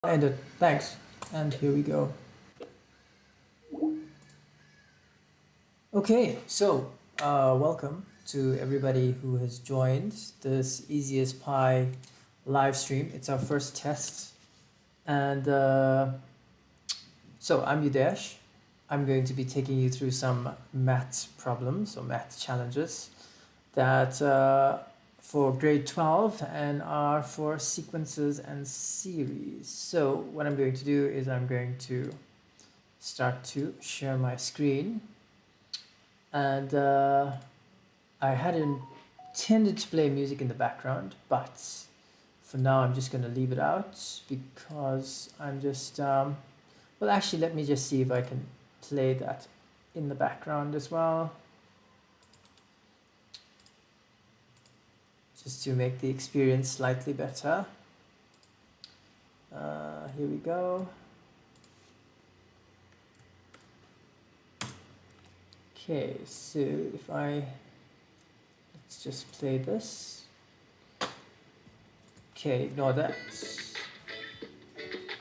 End it. Thanks. And here we go. Okay, so welcome to everybody who has joined this Easy as Pie live stream. It's our first test. And so I'm Udesh. I'm going to be taking you through some math problems or math challenges that for grade 12 and are for sequences and series. So what I'm going to do is I'm going to start to share my screen, and I had intended to play music in the background, but for now I'm just going to leave it out because I'm just well, actually, let me just see if I can play that in the background as well, just to make the experience slightly better. Here we go. Okay, so if let's just play this. Okay, ignore that.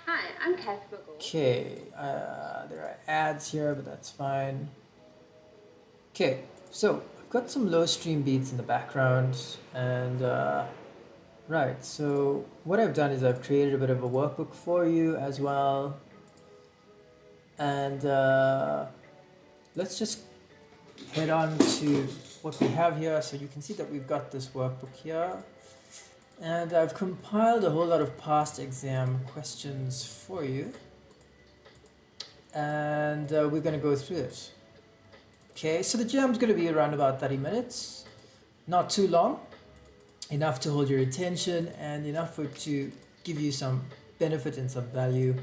Hi, I'm Kath Buckle. Okay, there are ads here, but that's fine. Okay, so I've got some low stream beats in the background, and right, so what I've done is I've created a bit of a workbook for you as well, and let's just head on to what we have here. So you can see that we've got this workbook here, and I've compiled a whole lot of past exam questions for you, and we're going to go through it. Okay, so the jam's going to be around about 30 minutes, not too long, enough to hold your attention and enough for it to give you some benefit and some value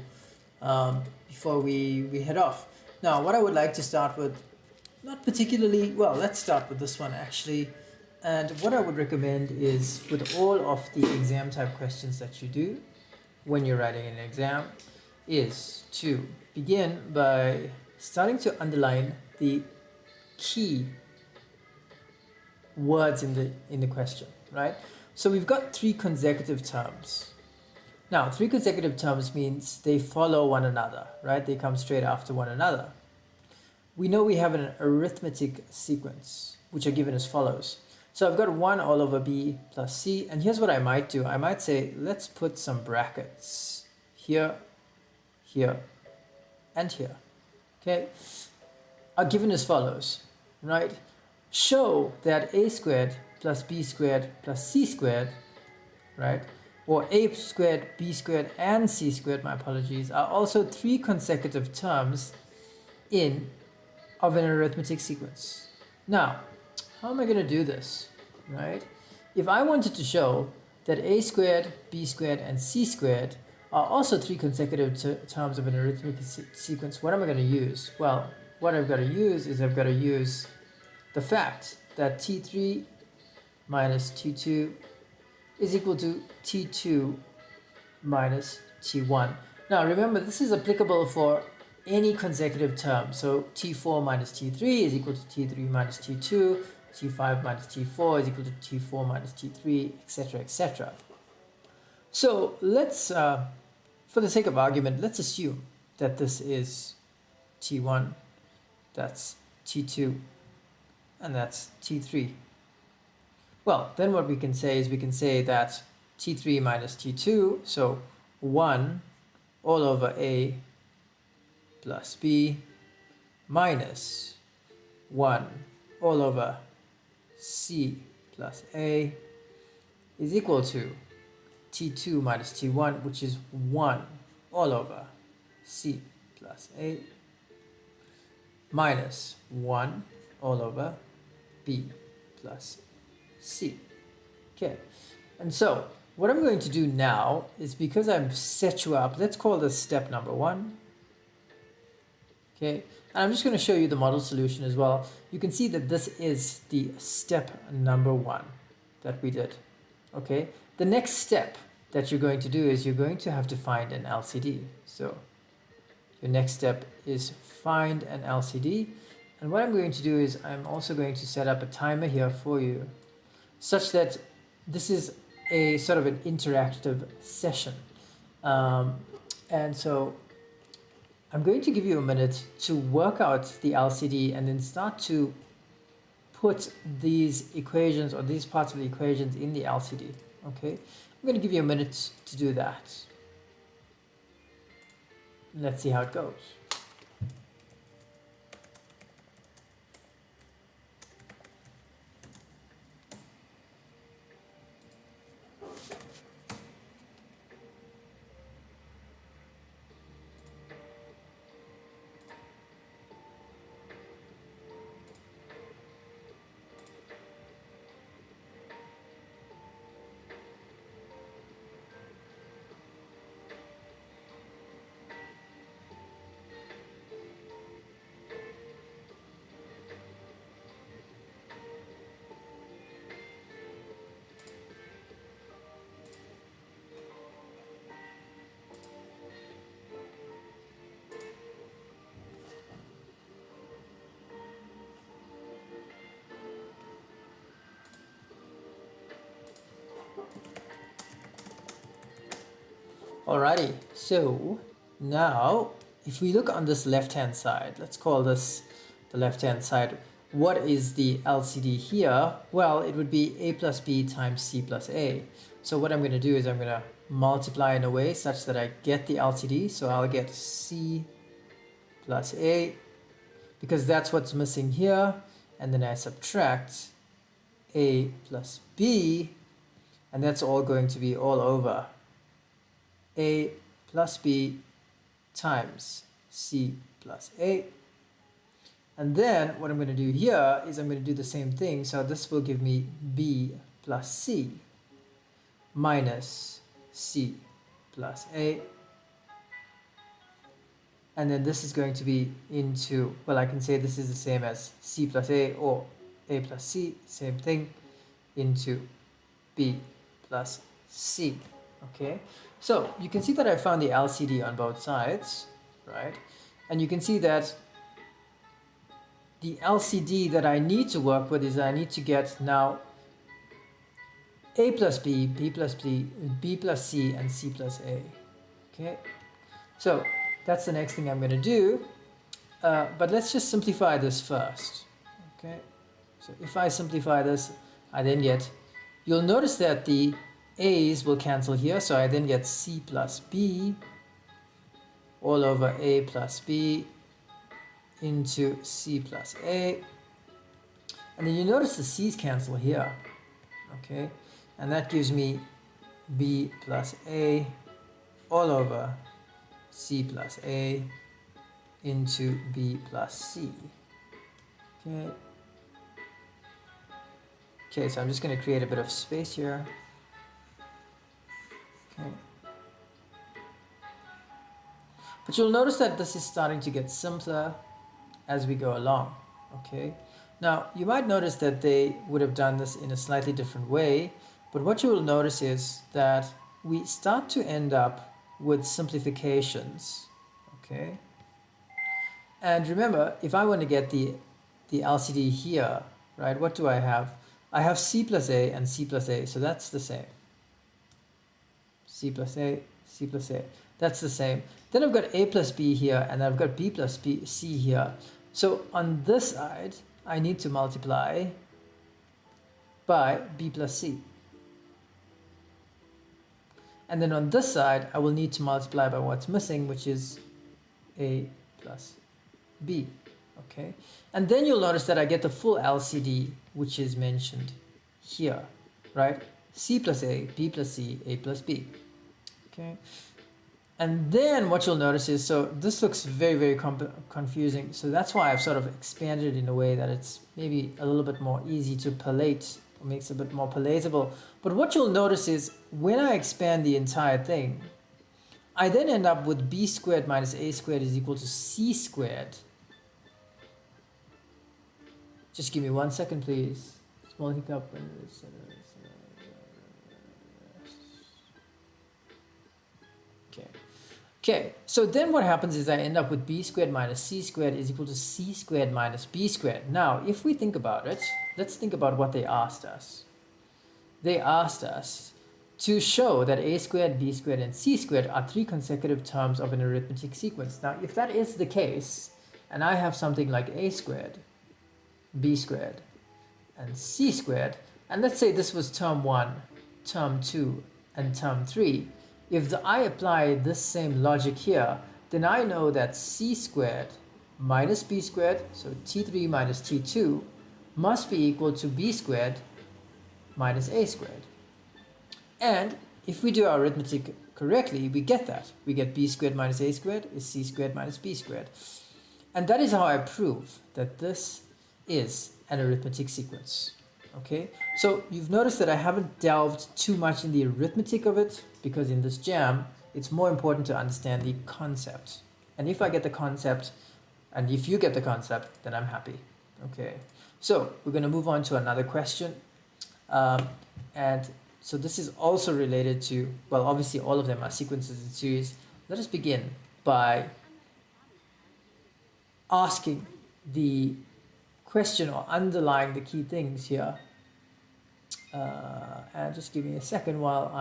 before we head off. Now, what I would like to start with, not particularly, well, let's start with this one actually. And what I would recommend is, with all of the exam type questions that you do when you're writing an exam, is to begin by starting to underline the key words in the question, right? So we've got three consecutive terms. Now, three consecutive terms means they follow one another, right? They come straight after one another. We know we have an arithmetic sequence, which are given as follows. So I've got 1 all over b plus c, and here's what I might do. I might say, let's put some brackets here, here, and here, okay? Are given as follows, right? Show that a squared plus b squared plus c squared, right? Or a squared, b squared, and c squared, my apologies, are also three consecutive terms of an arithmetic sequence. Now, how am I going to do this, right? If I wanted to show that a squared, b squared, and c squared are also three consecutive terms of an arithmetic sequence, what am I going to use? Well, what I've got to use is I've got to use the fact that T3 minus T2 is equal to T2 minus T1. Now remember, this is applicable for any consecutive term. So T4 minus T3 is equal to T3 minus T2, T5 minus T4 is equal to T4 minus T3, etc., etc. So let's, for the sake of argument, let's assume that this is T1, that's T2, and that's T3. Well, then what we can say is we can say that T3 minus T2, so 1 all over A plus B minus 1 all over C plus A is equal to T2 minus T1, which is 1 all over C plus A minus 1 all over B plus C. Okay, and so what I'm going to do now is, because I've set you up, let's call this step number 1. Okay, and I'm just going to show you the model solution as well. You can see that this is the step number 1 that we did. Okay, the next step that you're going to do is you're going to have to find an LCD. So your next step is find an LCD. And what I'm going to do is I'm also going to set up a timer here for you, such that this is a sort of an interactive session. And so I'm going to give you a minute to work out the LCD and then start to put these equations or these parts of the equations in the LCD. Okay, I'm going to give you a minute to do that. Let's see how it goes. Alrighty, so now if we look on this left hand side, let's call this the left hand side. What is the LCD here? Well, it would be a plus b times c plus a. So what I'm going to do is I'm going to multiply in a way such that I get the LCD. So I'll get c plus a because that's what's missing here. And then I subtract a plus b, and that's all going to be all over a plus b times c plus a. And then what I'm going to do here is I'm going to do the same thing. So this will give me b plus c minus c plus a. And then this is going to be into, well, I can say this is the same as c plus a or a plus c, same thing, into b plus c. Okay, so you can see that I found the LCD on both sides, right? And you can see that the LCD that I need to work with is I need to get now a plus b, b plus b, b plus c, and c plus a. Okay, so that's the next thing I'm going to do. But let's just simplify this first. Okay, so if I simplify this, I then get, you'll notice that the a's will cancel here, so I then get c plus b all over a plus b into c plus a. And then you notice the c's cancel here. Okay, and that gives me b plus a all over c plus a into b plus c. Okay. Okay, so I'm just going to create a bit of space here. Okay. But you'll notice that this is starting to get simpler as we go along. Okay. Now, you might notice that they would have done this in a slightly different way, but what you will notice is that we start to end up with simplifications. Okay. And remember, if I want to get the LCD here, right, what do I have? I have c plus a and c plus a, so that's the same. C plus a, c plus a, that's the same. Then I've got a plus b here, and I've got b plus b, c here. So on this side, I need to multiply by b plus c. And then on this side, I will need to multiply by what's missing, which is a plus b. Okay, and then you'll notice that I get the full LCD, which is mentioned here, right? C plus a, b plus c, a plus b. Okay, and then what you'll notice is, so this looks very, very confusing. So that's why I've sort of expanded it in a way that it's maybe a little bit more easy to palate, or makes it a bit more palatable. But what you'll notice is when I expand the entire thing, I then end up with b squared minus a squared is equal to c squared. Just give me 1 second, please. Small hiccup. Okay. Okay, so then what happens is I end up with b squared minus c squared is equal to c squared minus b squared. Now, if we think about it, let's think about what they asked us. They asked us to show that a squared, b squared, and c squared are three consecutive terms of an arithmetic sequence. Now, if that is the case, and I have something like a squared, b squared, and c squared, and let's say this was term 1, term 2, and term 3, if I apply this same logic here, then I know that c squared minus b squared, so t3 minus t2, must be equal to b squared minus a squared. And if we do our arithmetic correctly, we get that. We get b squared minus a squared is c squared minus b squared. And that is how I prove that this is an arithmetic sequence. Okay, so you've noticed that I haven't delved too much in the arithmetic of it, because in this jam, it's more important to understand the concept. And if I get the concept, and if you get the concept, then I'm happy. Okay, so we're going to move on to another question. And so this is also related to, well, obviously all of them are sequences in series. Let us begin by asking the question or underlying the key things here. And just give me a second while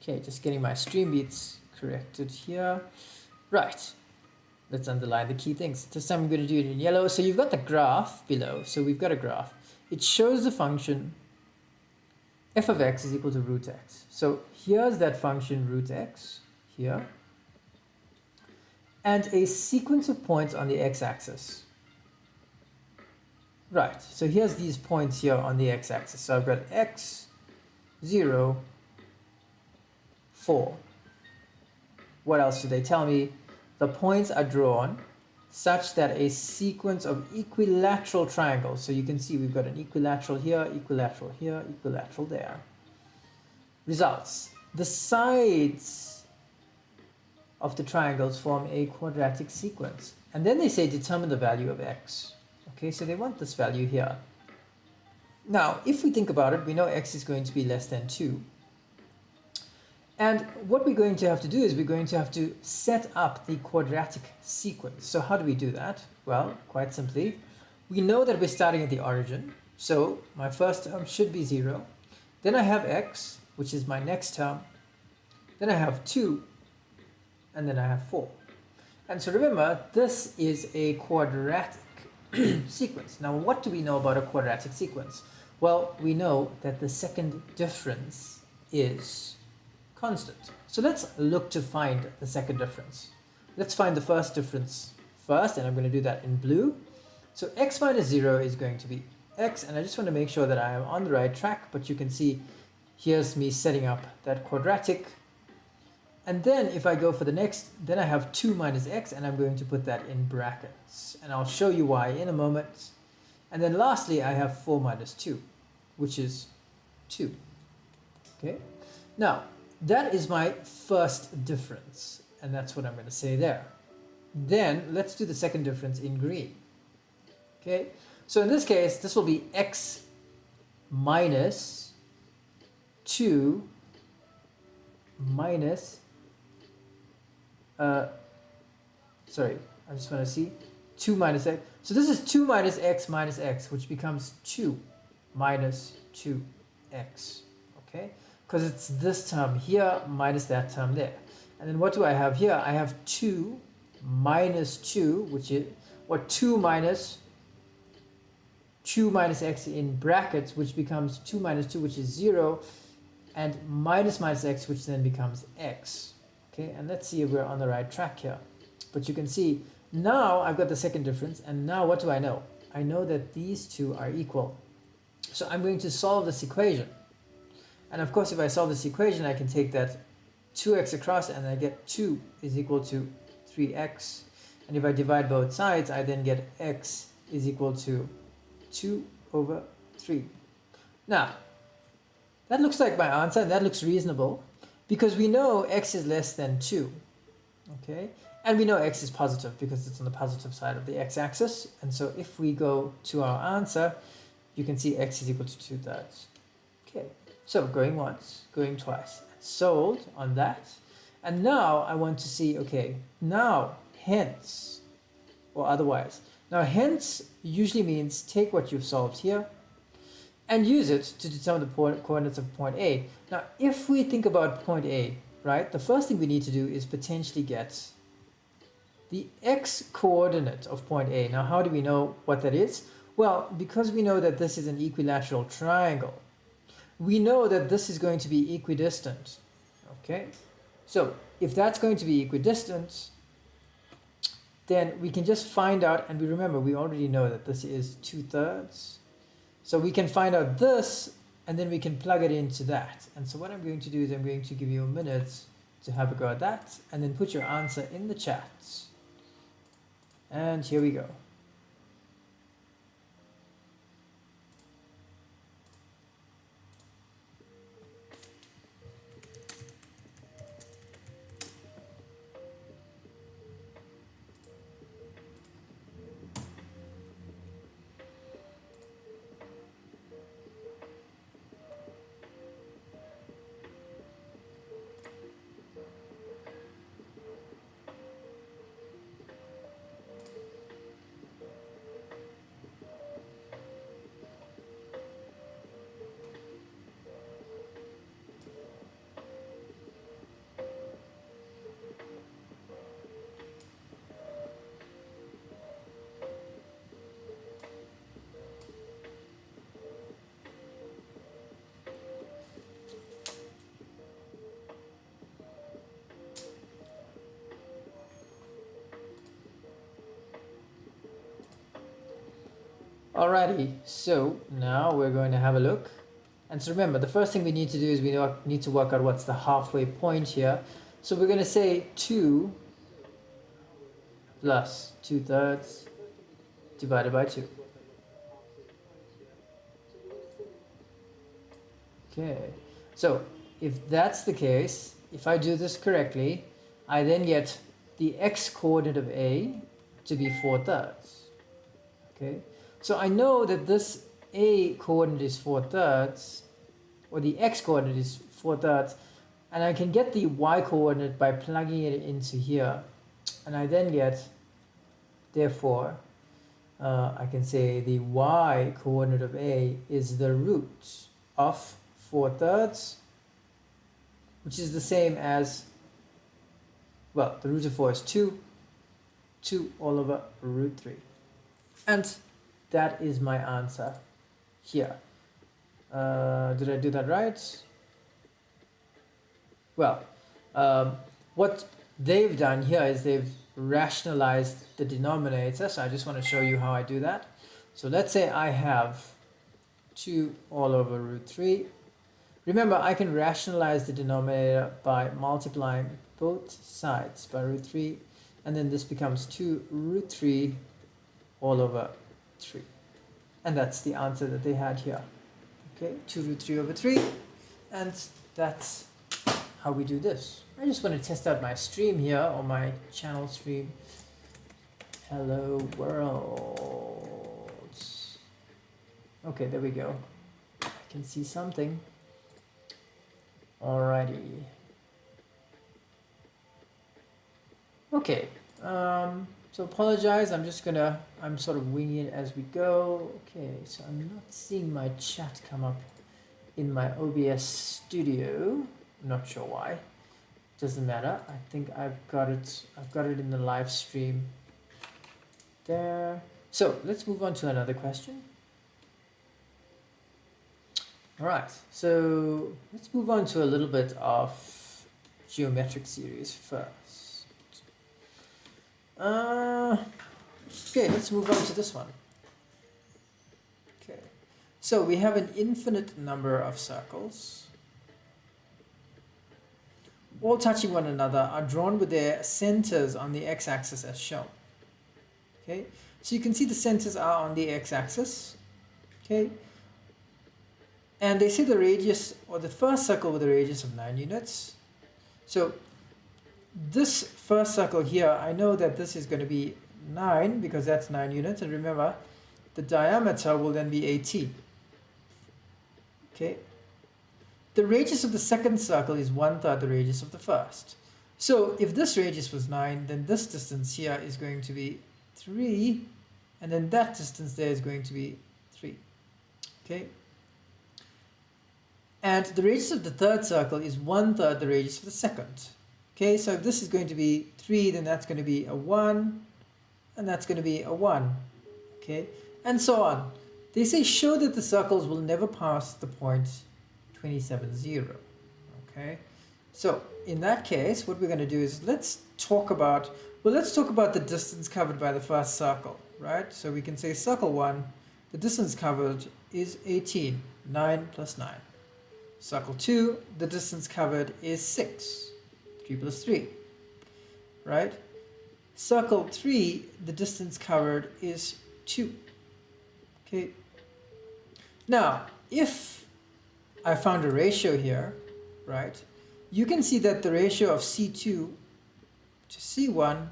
okay, just getting my stream beats corrected here. Right, let's underline the key things. This time I'm going to do it in yellow. So you've got the graph below. So we've got a graph. It shows the function f of x is equal to root x. So here's that function root x here, and a sequence of points on the x-axis. Right, so here's these points here on the x-axis. So I've got x, 0, 4. What else do they tell me? The points are drawn such that a sequence of equilateral triangles, so you can see we've got an equilateral here, equilateral here, equilateral there, results. The sides of the triangles form a quadratic sequence. And then they say determine the value of x. Okay, so they want this value here. Now, if we think about it, we know x is going to be less than 2. And what we're going to have to do is we're going to have to set up the quadratic sequence. So how do we do that? Well, quite simply, we know that we're starting at the origin. So my first term should be 0. Then I have x, which is my next term. Then I have 2. And then I have 4. And so remember, this is a quadratic sequence. Now, what do we know about a quadratic sequence? Well, we know that the second difference is constant. So let's look to find the second difference. Let's find the first difference first, and I'm going to do that in blue. So x minus 0 is going to be x, and I just want to make sure that I am on the right track, but you can see here's me setting up that quadratic. And then if I go for the next, then I have 2 minus x, and I'm going to put that in brackets. And I'll show you why in a moment. And then lastly, I have 4 minus 2, which is 2. Okay. Now, that is my first difference, and that's what I'm going to say there. Then let's do the second difference in green. Okay. So in this case, this will be x minus 2 minus sorry, I just want to see 2 minus x. So this is 2 minus x, which becomes 2 minus 2x. Okay, because it's this term here minus that term there. And then what do I have here? I have 2 minus 2, which is, or 2 minus x in brackets, which becomes 2 minus 2, which is 0, and minus x, which then becomes x. Okay, and let's see if we're on the right track here. But you can see now I've got the second difference, and now what do I know? I know that these two are equal. So I'm going to solve this equation. And of course, if I solve this equation, I can take that 2x across, and I get 2 is equal to 3x. And if I divide both sides, I then get x is equal to 2 over 3. Now, that looks like my answer, and that looks reasonable, because we know x is less than 2, okay? And we know x is positive because it's on the positive side of the x-axis. And so if we go to our answer, you can see x is equal to 2/3. Okay, so going once, going twice, sold on that. And now I want to see, okay, now hence, or otherwise. Now hence usually means take what you've solved here and use it to determine the coordinates of point A. Now, if we think about point A, right, the first thing we need to do is potentially get the x coordinate of point A. Now, how do we know what that is? Well, because we know that this is an equilateral triangle, we know that this is going to be equidistant. Okay, so if that's going to be equidistant, then we can just find out, and we remember we already know that this is 2/3. So we can find out this, and then we can plug it into that. And so what I'm going to do is I'm going to give you a minute to have a go at that, and then put your answer in the chat. And here we go. Alrighty, so now we're going to have a look. And so remember, the first thing we need to do is we need to work out what's the halfway point here. So we're going to say 2 plus 2/3 divided by 2. Okay, so if that's the case, if I do this correctly, I then get the x coordinate of A to be 4/3. Okay, so I know that this A coordinate is 4/3, or the x coordinate is 4/3, and I can get the y coordinate by plugging it into here, and I then get, therefore, I can say the y coordinate of A is the root of 4/3, which is the same as, well, the root of 4 is 2 all over root 3. And that is my answer here. Did I do that right? Well, what they've done here is they've rationalized the denominator. So I just want to show you how I do that. So let's say I have 2 all over root 3. Remember, I can rationalize the denominator by multiplying both sides by root 3. And then this becomes 2 root 3 all over 3. And that's the answer that they had here. Okay, 2 root 3 over 3. And that's how we do this. I just want to test out my stream here, or my channel stream. Hello world. Okay, there we go. I can see something. Alrighty. Okay. So apologize, I'm sort of winging it as we go. Okay, so I'm not seeing my chat come up in my OBS studio. I'm not sure why. Doesn't matter. I think I've got it in the live stream there. So let's move on to another question. All right, so let's move on to a little bit of geometric series first. Okay, let's move on to this one. Okay, so we have an infinite number of circles, all touching one another, are drawn with their centers on the x-axis as shown. Okay, so you can see the centers are on the x-axis. Okay, and they say the radius, or the first circle with a radius of 9 units. So this first circle here, I know that this is going to be 9 because that's 9 units, and remember the diameter will then be 18. Okay, the radius of the second circle is 1/3 the radius of the first. So if this radius was 9, then this distance here is going to be 3, and then that distance there is going to be 3. Okay, And the radius of the third circle is 1/3 the radius of the second. Okay, so if this is going to be 3, then that's going to be a 1, and that's going to be a 1. Okay, and so on. They say show that the circles will never pass the point 27, 0. Okay, so in that case, what we're going to do is let's talk about the distance covered by the first circle, right? So we can say circle 1, the distance covered is 18, 9 plus 9. Circle 2, the distance covered is 6, 3 plus 3, right? Circle 3, the distance covered is 2. Okay. Now, if I found a ratio here, right, you can see that the ratio of C2 to C1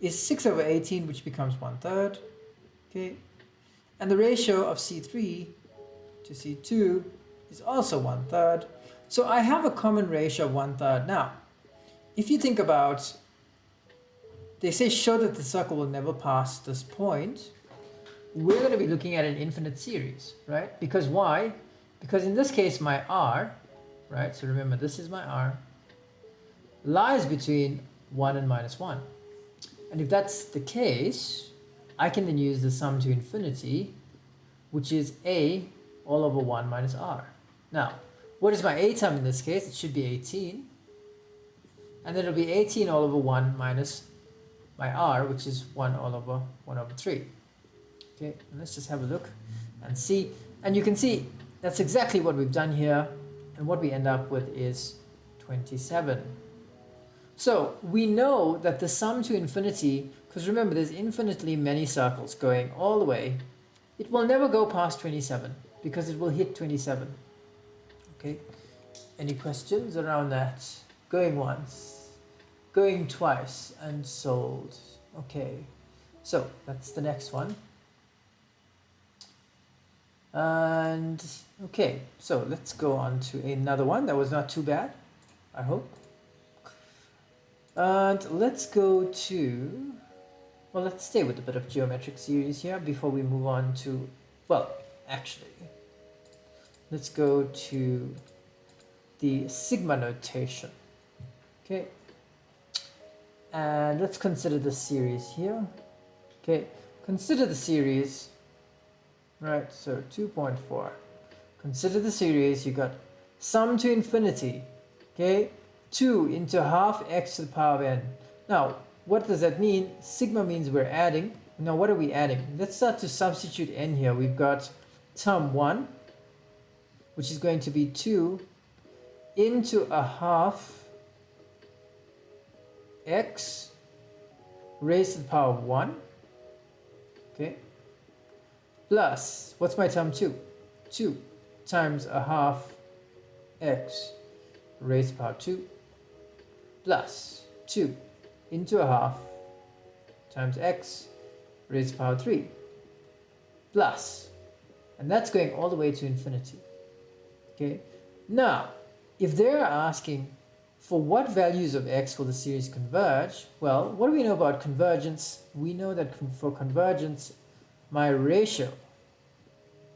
is 6/18, which becomes 1/3. Okay. And the ratio of C3 to C2 is also 1/3. So I have a common ratio of 1/3. Now, if you think about, they say show that the circle will never pass this point, we're going to be looking at an infinite series, right? Because why? Because in this case, my R, right? So remember, this is my R, lies between 1 and -1. And if that's the case, I can then use the sum to infinity, which is A all over 1 minus R. Now, what is my A term in this case? It should be 18. And then it'll be 18 all over 1 minus my R, which is 1 over 3. Okay, and let's just have a look and see. And you can see that's exactly what we've done here. And what we end up with is 27. So we know that the sum to infinity, because remember there's infinitely many circles going all the way, it will never go past 27 because it will hit 27. Okay, any questions around that? Going once, going twice, and sold. Okay, so that's the next one. And okay, so let's go on to another one that was not too bad, I hope. And let's go to, well, let's stay with a bit of geometric series here before we move on to, well, actually, let's go to the sigma notation. Okay, and let's consider the series here. Okay, consider the series. Right, so 2.4. Consider the series. You got sum to infinity. Okay, 2 into half x to the power of n. Now, what does that mean? Sigma means we're adding. Now, what are we adding? Let's start to substitute n here. We've got term 1, which is going to be 2 into a half x raised to the power of 1. Okay. Plus, what's my term 2? 2 times a half x raised to the power 2 plus 2 into a half times x raised to the power 3 plus, and that's going all the way to infinity. Okay, now if they're asking for what values of x will the series converge, well, what do we know about convergence? We know that for convergence, my ratio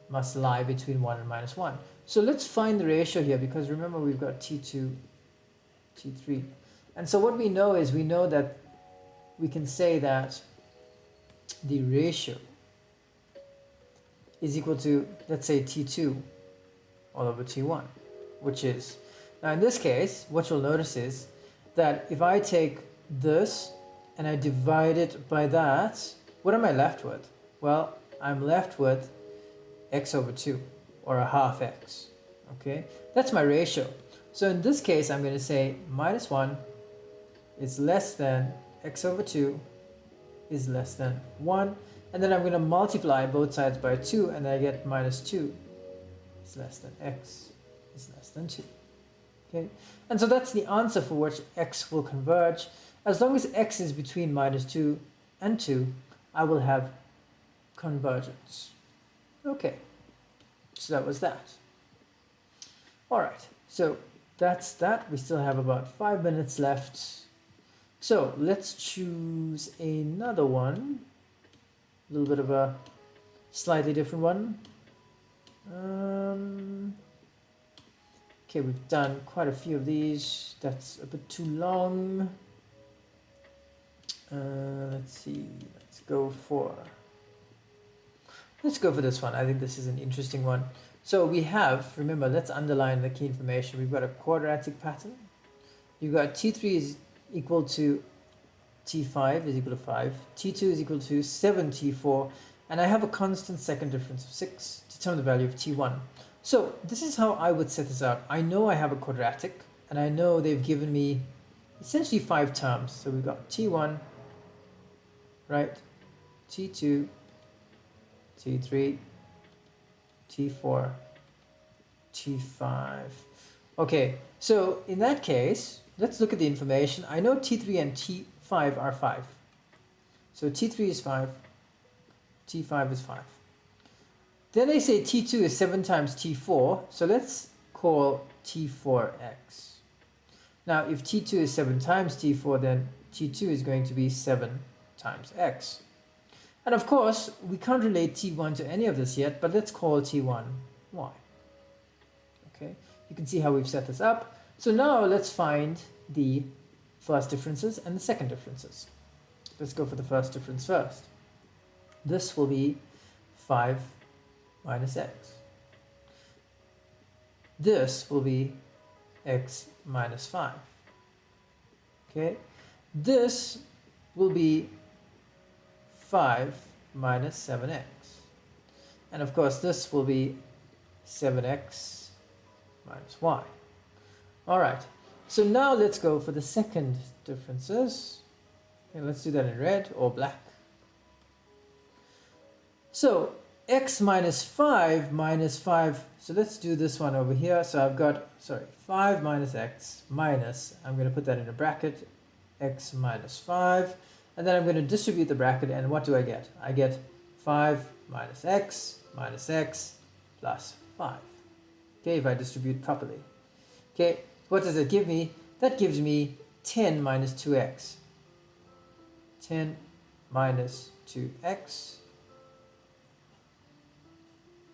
must lie between 1 and -1. So let's find the ratio here, because remember we've got T2, T3. And so what we know is, we know that we can say that the ratio is equal to, let's say, T2 all over T1, which is, now in this case, what you'll notice is that if I take this and I divide it by that, what am I left with? Well, I'm left with x over 2, or a half x. Okay, that's my ratio. So in this case, I'm going to say -1 is less than x over 2 is less than 1. And then I'm going to multiply both sides by 2, and I get -2 is less than x is less than 2. Okay, and so that's the answer for which x will converge. As long as x is between -2 and 2, I will have convergence. Okay, so that was that. All right, so that's that. We still have about 5 minutes left. So let's choose another one, a little bit of a slightly different one. Okay, we've done quite a few of these. That's a bit too long. Let's see. Let's go for this one. I think this is an interesting one. So we have, remember, let's underline the key information. We've got a quadratic pattern. You've got T3 is equal to T5 is equal to 5. T2 is equal to 7 T4. And I have a constant second difference of 6. Determine the value of T1. So this is how I would set this out. I know I have a quadratic, and I know they've given me essentially 5 terms. So we've got T1, right? T2, T3, T4, T5. Okay, so in that case, let's look at the information. I know T3 and T5 are 5. So T3 is 5, T5 is 5. Then they say T2 is 7 times T4, so let's call T4x. Now, if T2 is 7 times T4, then T2 is going to be 7 times x. And of course, we can't relate T1 to any of this yet, but let's call T1 y. Okay, you can see how we've set this up. So now let's find the first differences and the second differences. Let's go for the first difference first. This will be 5 minus x. This will be x minus 5. Okay, this will be 5 minus 7x. And of course, this will be 7x minus y. All right, so now let's go for the second differences. Okay, let's do that in red or black. So x minus 5 minus 5, so let's do this one over here. So I've got, 5 minus x minus, I'm going to put that in a bracket, x minus 5, and then I'm going to distribute the bracket, and what do I get? I get 5 minus x plus 5. Okay, if I distribute properly. Okay, what does it give me? That gives me 10 minus 2x. 10 minus 2x.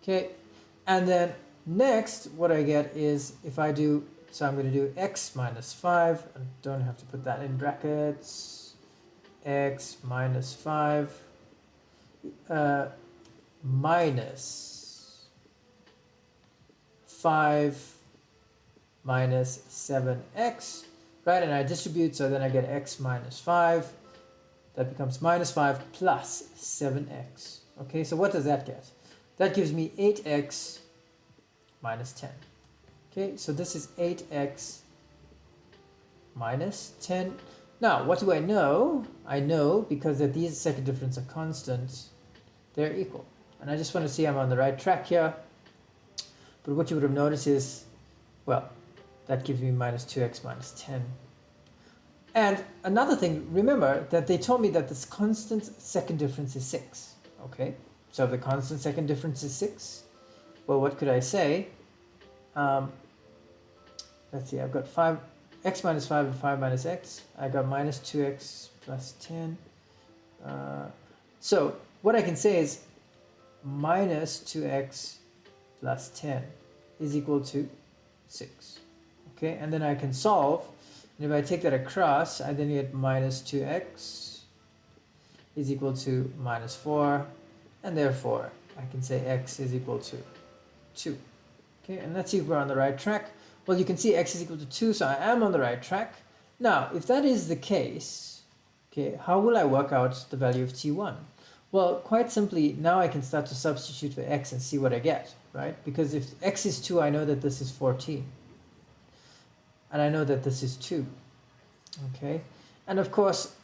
Okay, and then next what I get is if I do, so I'm going to do x minus 5, I don't have to put that in brackets, x minus 5 minus 5 minus 7x, right? And I distribute, so then I get x minus 5, that becomes minus 5 plus 7x. Okay, so what does that get? That gives me 8x minus 10. Okay, so this is 8x minus 10. Now, what do I know? I know because that these second difference are constant, they're equal. And I just want to see I'm on the right track here. But what you would have noticed is, well, that gives me minus 2x minus 10. And another thing, remember that they told me that this constant second difference is 6. Okay, so if the constant second difference is 6, well, what could I say? Let's see, I've got 5, x minus 5 and 5 minus x. I got minus 2x plus 10. So what I can say is minus 2x plus 10 is equal to 6. Okay, and then I can solve. And if I take that across, I then get minus 2x is equal to minus 4. And therefore, I can say x is equal to 2. Okay, and let's see if we're on the right track. Well, you can see x is equal to 2, so I am on the right track. Now, if that is the case, okay, how will I work out the value of t1? Well, quite simply, now I can start to substitute for x and see what I get, right? Because if x is 2, I know that this is 14. And I know that this is 2. Okay, and of course,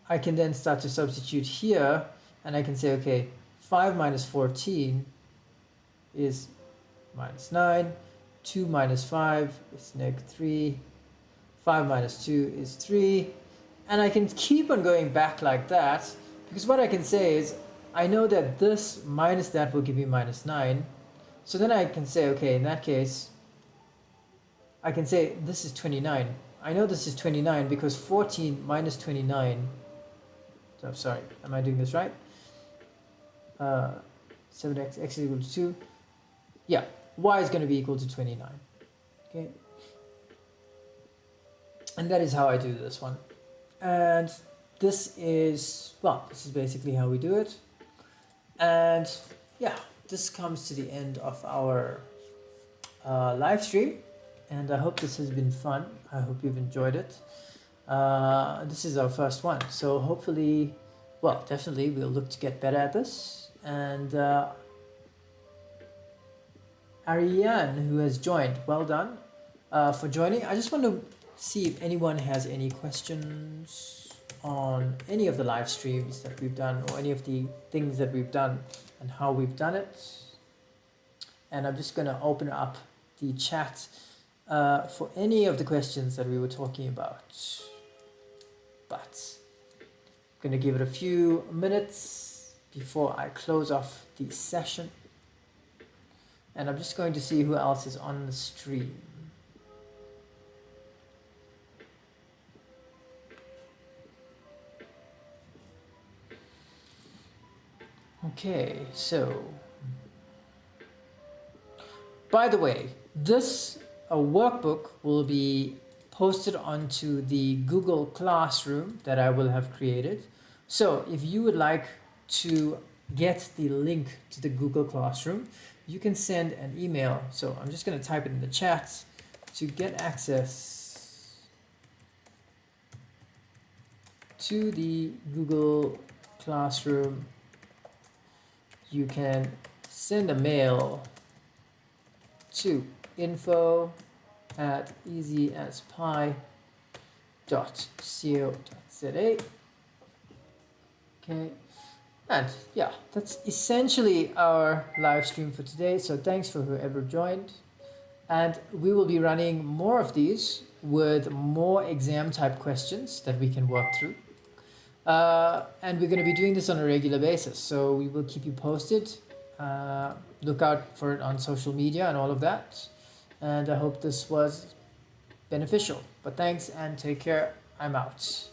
I can then start to substitute here, and I can say, okay, 5 minus 14 is minus 9. 2 minus 5 is -3. 5 minus 2 is 3. And I can keep on going back like that, because what I can say is, I know that this minus that will give me minus 9. So then I can say, okay, in that case, I can say this is 29. I know this is 29 because 14 minus 29, so sorry, am I doing this right? 7x, x is equal to 2. Yeah, y is going to be equal to 29. Okay, and that is how I do this one. And this is, well, this is basically how we do it. And yeah, this comes to the end of our live stream, and I hope this has been fun. I hope you've enjoyed it. This is our first one, so hopefully, well, definitely we'll look to get better at this. And Ariane, who has joined, well done for joining. I just want to see if anyone has any questions on any of the live streams that we've done, or any of the things that we've done and how we've done it. And I'm just going to open up the chat for any of the questions that we were talking about. But I'm going to give it a few minutes before I close off the session. And I'm just going to see who else is on the stream. Okay, so by the way, this workbook will be posted onto the Google Classroom that I will have created. So if you would like to get the link to the Google Classroom, you can send an email. So I'm just going to type it in the chat. To get access to the Google Classroom, you can send a mail to info@easyaspi.co.za. Okay, and yeah, that's essentially our live stream for today. So thanks for whoever joined, and we will be running more of these with more exam type questions that we can work through. And we're going to be doing this on a regular basis, so we will keep you posted. Look out for it on social media and all of that. And I hope this was beneficial. But thanks and take care. I'm out.